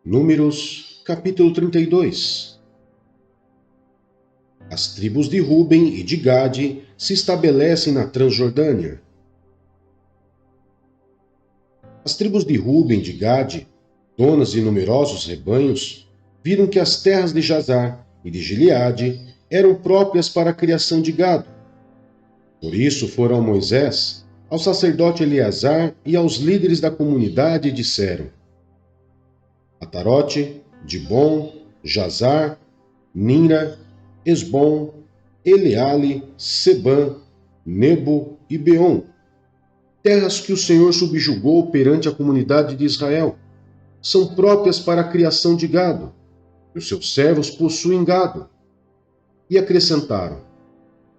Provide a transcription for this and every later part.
Números, capítulo 32. As tribos de Ruben e de Gade se estabelecem na Transjordânia. As tribos de Ruben e de Gade, donas de numerosos rebanhos, viram que as terras de Jazar e de Gileade eram próprias para a criação de gado. Por isso foram a Moisés, ao sacerdote Eleazar e aos líderes da comunidade e disseram: Atarote, Dibon, Jazar, Nira, Esbom, Eleale, Sebã, Nebo e Beon, terras que o Senhor subjugou perante a comunidade de Israel, são próprias para a criação de gado, e os seus servos possuem gado. E acrescentaram: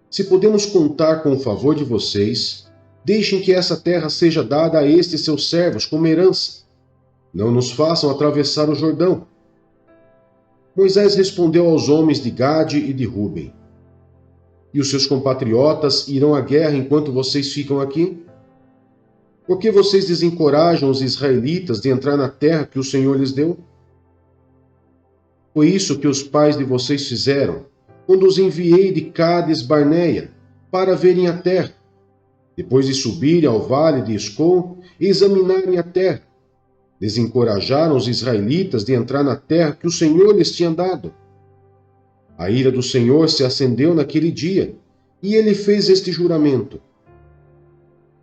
Se podemos contar com o favor de vocês, deixem que essa terra seja dada a estes seus servos como herança. Não nos façam atravessar o Jordão. Moisés respondeu aos homens de Gade e de Ruben: E os seus compatriotas irão à guerra enquanto vocês ficam aqui? Por que vocês desencorajam os israelitas de entrar na terra que o Senhor lhes deu? Foi isso que os pais de vocês fizeram, quando os enviei de Cades Barneia, para verem a terra, depois de subirem ao vale de Escol e examinarem a terra. Desencorajaram os israelitas de entrar na terra que o Senhor lhes tinha dado. A ira do Senhor se acendeu naquele dia, e ele fez este juramento: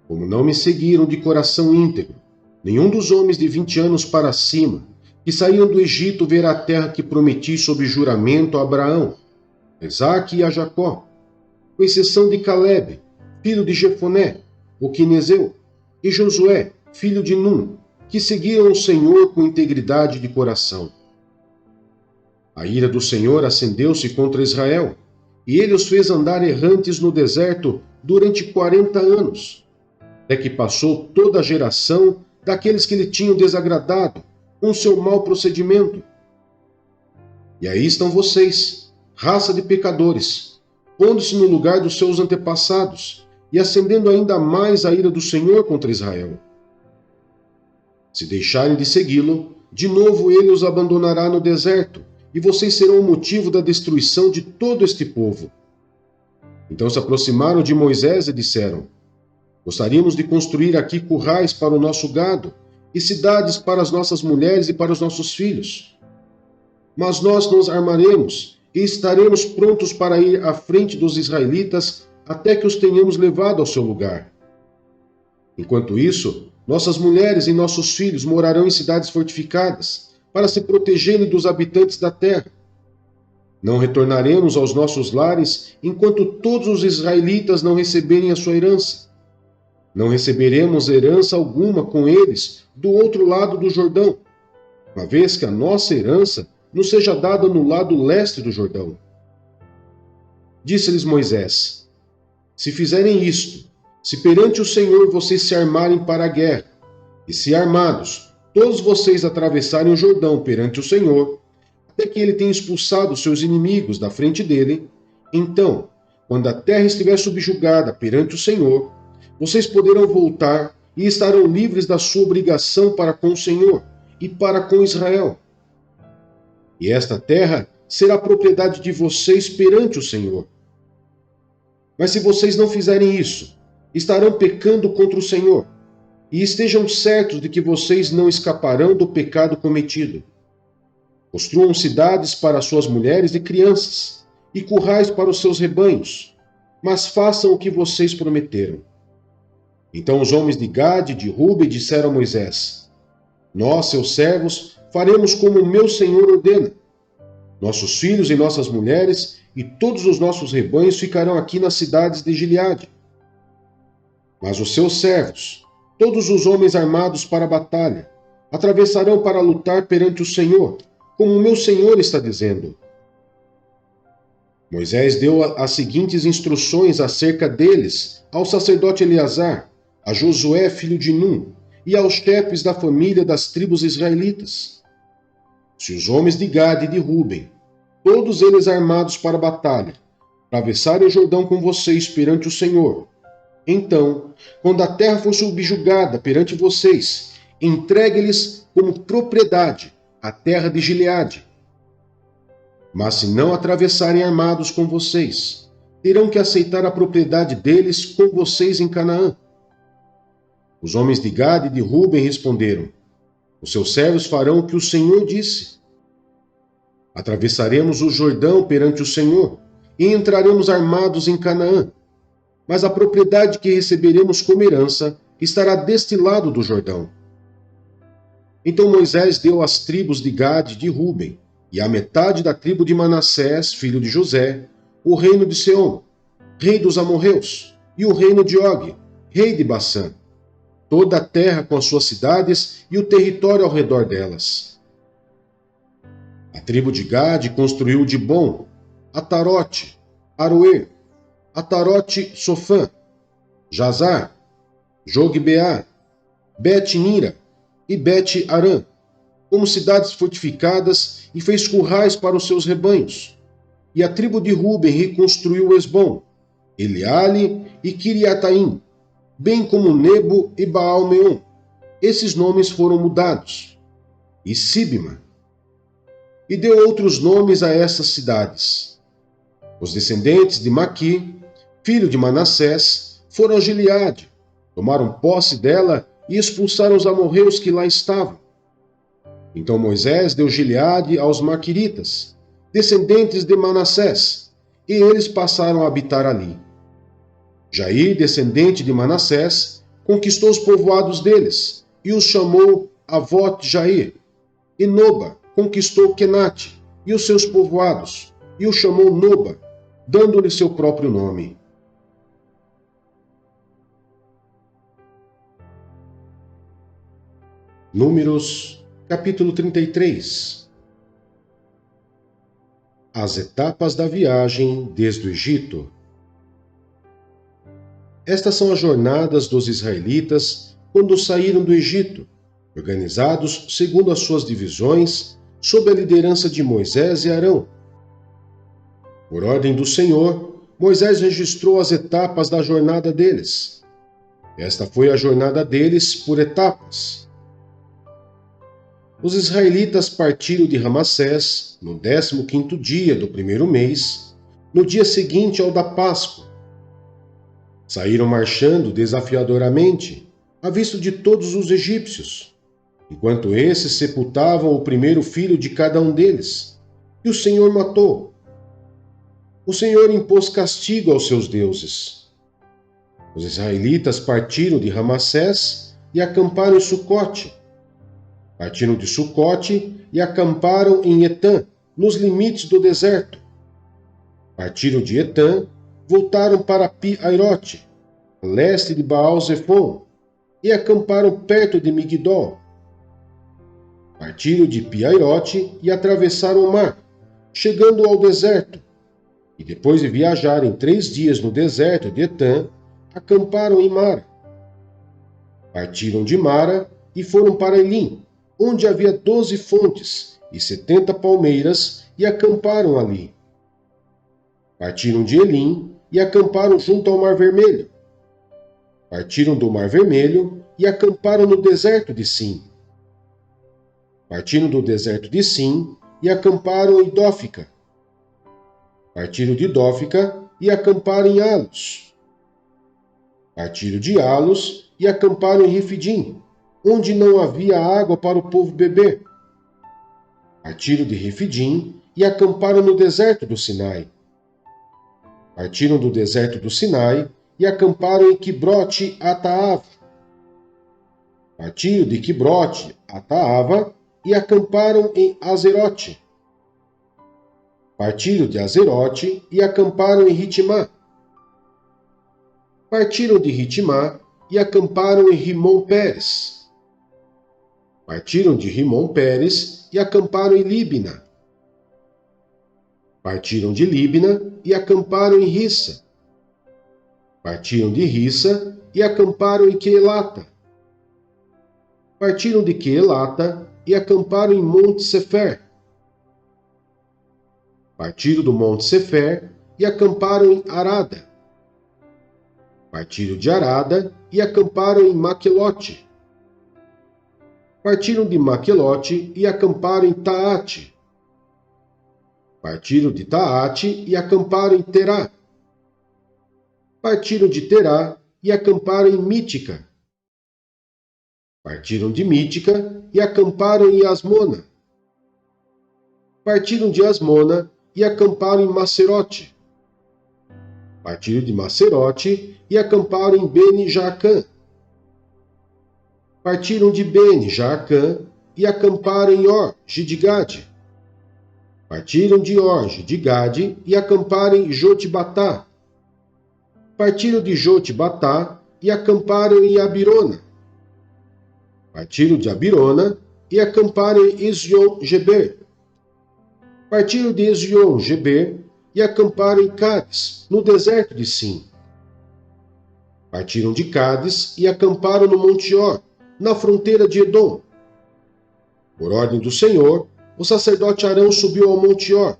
Como não me seguiram de coração íntegro, nenhum dos homens de 20 anos para cima, que saíram do Egito verá a terra que prometi sob juramento a Abraão, a Isaque e a Jacó, com exceção de Calebe, filho de Jefoné, o quinezeu, e Josué, filho de Num, que seguiram o Senhor com integridade de coração. A ira do Senhor acendeu-se contra Israel, e ele os fez andar errantes no deserto durante 40 anos, até que passou toda a geração daqueles que lhe tinham desagradado, com seu mau procedimento. E aí estão vocês, raça de pecadores, pondo-se no lugar dos seus antepassados, e acendendo ainda mais a ira do Senhor contra Israel. Se deixarem de segui-lo, de novo ele os abandonará no deserto, e vocês serão o motivo da destruição de todo este povo. Então se aproximaram de Moisés e disseram: Gostaríamos de construir aqui currais para o nosso gado, e cidades para as nossas mulheres e para os nossos filhos. Mas nós nos armaremos, e estaremos prontos para ir à frente dos israelitas até que os tenhamos levado ao seu lugar. Enquanto isso, nossas mulheres e nossos filhos morarão em cidades fortificadas, para se protegerem dos habitantes da terra. Não retornaremos aos nossos lares enquanto todos os israelitas não receberem a sua herança. Não receberemos herança alguma com eles do outro lado do Jordão, uma vez que a nossa herança nos seja dada no lado leste do Jordão. Disse-lhes Moisés: Se fizerem isto, se perante o Senhor vocês se armarem para a guerra, e se armados, todos vocês atravessarem o Jordão perante o Senhor, até que ele tenha expulsado os seus inimigos da frente dele, então, quando a terra estiver subjugada perante o Senhor, vocês poderão voltar e estarão livres da sua obrigação para com o Senhor e para com Israel. E esta terra será propriedade de vocês perante o Senhor. Mas se vocês não fizerem isso, estarão pecando contra o Senhor, e estejam certos de que vocês não escaparão do pecado cometido. Construam cidades para suas mulheres e crianças, e currais para os seus rebanhos, mas façam o que vocês prometeram. Então os homens de Gade e de Ruben disseram a Moisés: Nós, seus servos, faremos como o meu Senhor ordena. Nossos filhos e nossas mulheres e todos os nossos rebanhos ficarão aqui nas cidades de Gileade. Mas os seus servos, todos os homens armados para a batalha, atravessarão para lutar perante o Senhor, como o meu Senhor está dizendo. Moisés deu as seguintes instruções acerca deles ao sacerdote Eleazar, a Josué, filho de Num, e aos chefes da família das tribos israelitas. Se os homens de Gade e de Ruben, todos eles armados para a batalha, atravessarem o Jordão com vocês perante o Senhor, então, quando a terra for subjugada perante vocês, entregue-lhes como propriedade a terra de Gileade. Mas se não atravessarem armados com vocês, terão que aceitar a propriedade deles com vocês em Canaã. Os homens de Gade e de Ruben responderam: os seus servos farão o que o Senhor disse. Atravessaremos o Jordão perante o Senhor e entraremos armados em Canaã. Mas a propriedade que receberemos como herança estará deste lado do Jordão. Então Moisés deu às tribos de Gade e de Ruben, e à metade da tribo de Manassés, filho de José, o reino de Seom, rei dos amorreus, e o reino de Og, rei de Bassã, toda a terra com as suas cidades e o território ao redor delas. A tribo de Gade construiu Dibom, Atarote, Aroer, Atarote Sofã, Jazar, Jogbeá, Bet-Nira e Bet-Arã, como cidades fortificadas, e fez currais para os seus rebanhos. E a tribo de Ruben reconstruiu Esbom, Eleale e Kiriataim, bem como Nebo e Baal-Meon. Esses nomes foram mudados. E Sibma. E deu outros nomes a essas cidades. Os descendentes de Maqui, filho de Manassés, foram a Gileade, tomaram posse dela e expulsaram os amorreus que lá estavam. Então Moisés deu Gileade aos maquiritas, descendentes de Manassés, e eles passaram a habitar ali. Jair, descendente de Manassés, conquistou os povoados deles, e os chamou Avot-Jair. E Noba conquistou Quenate e os seus povoados, e o chamou Noba, dando-lhe seu próprio nome. Números, capítulo 33. As etapas da viagem desde o Egito. Estas são as jornadas dos israelitas quando saíram do Egito, organizados segundo as suas divisões, sob a liderança de Moisés e Arão. Por ordem do Senhor, Moisés registrou as etapas da jornada deles. Esta foi a jornada deles por etapas. Os israelitas partiram de Ramassés no 15º dia do primeiro mês, no dia seguinte ao da Páscoa. Saíram marchando desafiadoramente, à vista de todos os egípcios, enquanto esses sepultavam o primeiro filho de cada um deles, e o Senhor matou. O Senhor impôs castigo aos seus deuses. Os israelitas partiram de Ramassés e acamparam em Sucote. Partiram de Sucote e acamparam em Etã, nos limites do deserto. Partiram de Etã, voltaram para Pi-Airote, a leste de Baal-Zefon, e acamparam perto de Migdol. Partiram de Pi-Airote e atravessaram o mar, chegando ao deserto, e depois de viajarem 3 dias no deserto de Etã, acamparam em Mara. Partiram de Mara e foram para Elim, onde havia 12 fontes e 70 palmeiras, e acamparam ali. Partiram de Elim e acamparam junto ao Mar Vermelho. Partiram do Mar Vermelho e acamparam no deserto de Sim. Partiram do deserto de Sim e acamparam em Dófica. Partiram de Dófica e acamparam em Alos. Partiram de Alos e acamparam em Refidim, onde não havia água para o povo beber. Partiram de Refidim e acamparam no deserto do Sinai. Partiram do deserto do Sinai e acamparam em Quibrote Ataava. Partiram de Quibrote Ataava e acamparam em Azerote. Partiram de Azerote e acamparam em Ritimá. Partiram de Ritimá e acamparam em Rimon-Pérez. Partiram de Rimon-Pérez e acamparam em Líbina. Partiram de Líbina e acamparam em Rissa. Partiram de Rissa e acamparam em Quelata. Partiram de Quelata e acamparam em Monte Sefer. Partiram do Monte Sefer e acamparam em Arada. Partiram de Arada e acamparam em Maquelote. Partiram de Maquelote e acamparam em Taate. Partiram de Taate e acamparam em Terá. Partiram de Terá e acamparam em Mítica. Partiram de Mítica e acamparam em Asmona. Partiram de Asmona e acamparam em Macerote. Partiram de Macerote e acamparam em Bene-Jaacã. Partiram de Bene-Jaacã e acamparam em Or-Gidigade. Partiram de Or-Gidigade e acamparam em Jotbatá. Partiram de Jotbatá e acamparam em Abirona. Partiram de Abirona e acamparam em Ezion-Geber. Partiram de Ezion-Geber e acamparam em Cádiz, no deserto de Sim. Partiram de Cádiz e acamparam no Monte Or, na fronteira de Edom. Por ordem do Senhor, o sacerdote Arão subiu ao Monte Or,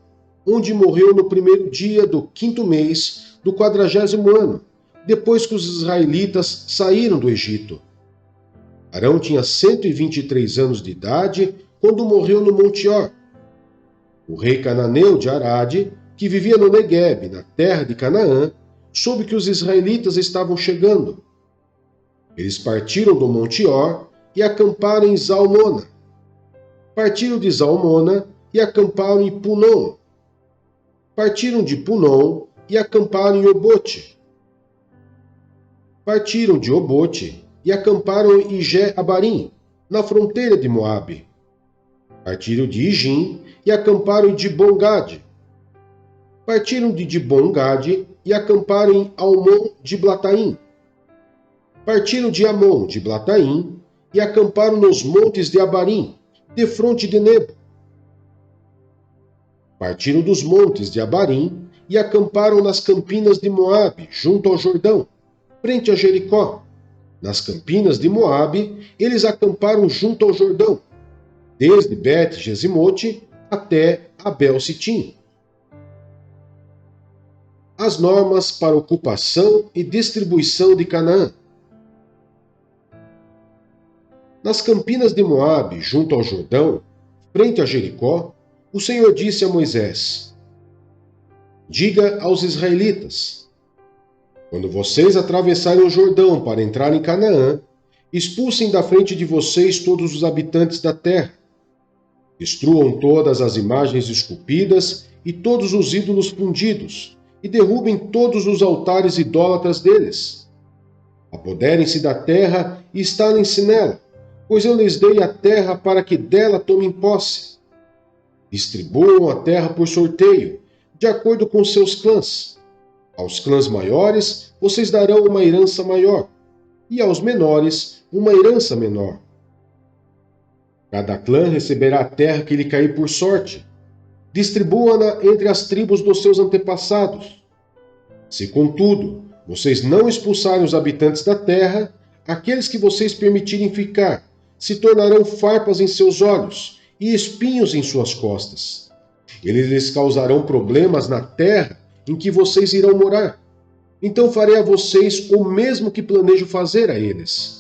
onde morreu no primeiro dia do 5º mês do 40º ano, depois que os israelitas saíram do Egito. Arão tinha 123 anos de idade quando morreu no Monte Or. O rei cananeu de Arade, que vivia no Neguebe, na terra de Canaã, soube que os israelitas estavam chegando. Eles partiram do Monte Or e acamparam em Zalmona. Partiram de Zalmona e acamparam em Punom. Partiram de Punom e acamparam em Obote. Partiram de Obote e acamparam em Ijé-Abarim, na fronteira de Moabe. Partiram de Ijim e acamparam em Dibon-Gade. Partiram de Dibon-Gade e acamparam em Almon-Diblataim. Partiram de Amon-Diblataim e acamparam nos montes de Abarim, defronte de Nebo. Partiram dos montes de Abarim e acamparam nas campinas de Moabe, junto ao Jordão, frente a Jericó. Nas campinas de Moabe, eles acamparam junto ao Jordão, desde Bet-Gesimote até Abel-Sitim. As normas para ocupação e distribuição de Canaã. Nas campinas de Moabe, junto ao Jordão, frente a Jericó, o Senhor disse a Moisés: Diga aos israelitas: Quando vocês atravessarem o Jordão para entrar em Canaã, expulsem da frente de vocês todos os habitantes da terra. Destruam todas as imagens esculpidas e todos os ídolos fundidos, e derrubem todos os altares idólatras deles. Apoderem-se da terra e instalem-se nela, pois eu lhes dei a terra para que dela tomem posse. Distribuam a terra por sorteio, de acordo com seus clãs. Aos clãs maiores, vocês darão uma herança maior, e aos menores, uma herança menor. Cada clã receberá a terra que lhe cair por sorte. Distribua-na entre as tribos dos seus antepassados. Se, contudo, vocês não expulsarem os habitantes da terra, aqueles que vocês permitirem ficar se tornarão farpas em seus olhos e espinhos em suas costas. Eles lhes causarão problemas na terra em que vocês irão morar. Então farei a vocês o mesmo que planejo fazer a eles.